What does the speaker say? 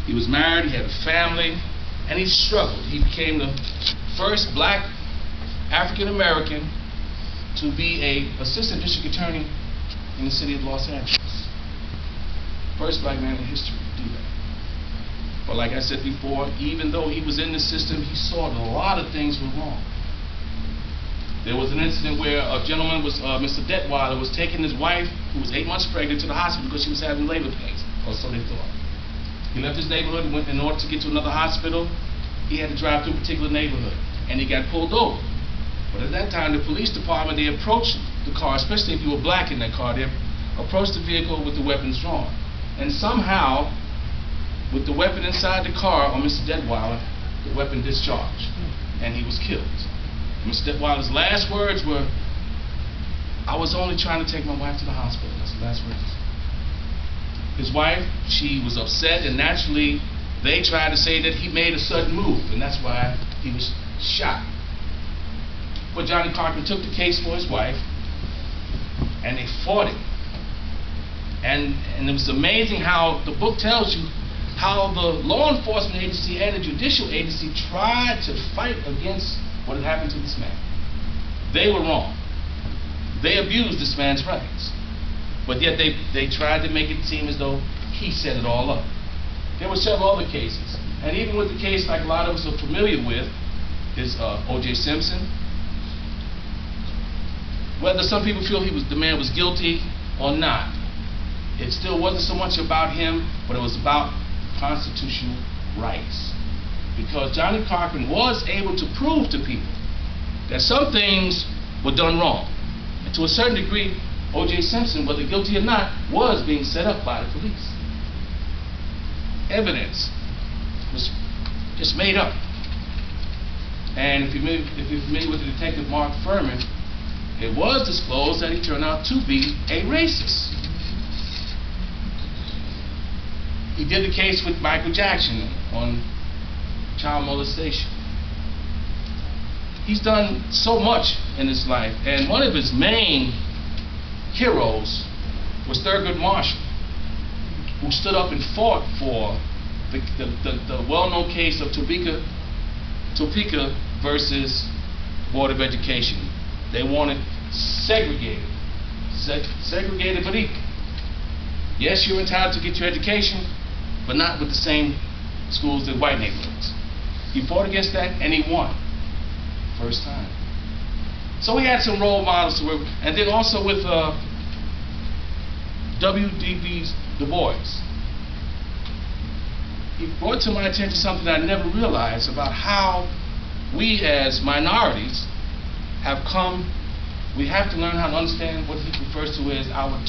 He was married, he had a family, and he struggled. He became the first black African American to be an assistant district attorney in the city of Los Angeles. First black man in history to do that. But like I said before, even though he was in the system, he saw that a lot of things were wrong. There was an incident where a gentleman was, Mr. Detweiler, was taking his wife, who was 8 months pregnant, to the hospital because she was having labor pains, or so they thought. He left his neighborhood and went, in order to get to another hospital, he had to drive through a particular neighborhood, and he got pulled over. But at that time, the police department, they approached the car, especially if you were black in that car, they approached the vehicle with the weapons drawn. And somehow, with the weapon inside the car on Mr. Detweiler, the weapon discharged, and he was killed. Mr. Detweiler's last words were, "I was only trying to take my wife to the hospital." That's the last words. His wife, she was upset, and naturally, they tried to say that he made a sudden move, and that's why he was shot. But Johnnie Cochran took the case for his wife, and they fought it. And it was amazing how the book tells you how the law enforcement agency and the judicial agency tried to fight against what had happened to this man. They were wrong. They abused this man's rights. But yet they tried to make it seem as though he set it all up. There were several other cases. And even with the case like a lot of us are familiar with, is O.J. Simpson. Whether some people feel the man was guilty or not, it still wasn't so much about him, but it was about constitutional rights. Because Johnnie Cochran was able to prove to people that some things were done wrong. And to a certain degree, O.J. Simpson, whether guilty or not, was being set up by the police. Evidence was just made up. And if you're familiar with the detective Mark Furman, it was disclosed that he turned out to be a racist. He did the case with Michael Jackson on child molestation. He's done so much in his life, and one of his main heroes was Thurgood Marshall, who stood up and fought for the well-known case of Topeka versus Board of Education. They wanted segregated but equal. Yes, you're entitled to get your education, but not with the same schools in white neighborhoods. He fought against that, and he won. First time. So we had some role models to work with. And then also with W.E.B. Du Bois. He brought to my attention something I never realized about how we as minorities have come. We have to learn how to understand what he refers to as our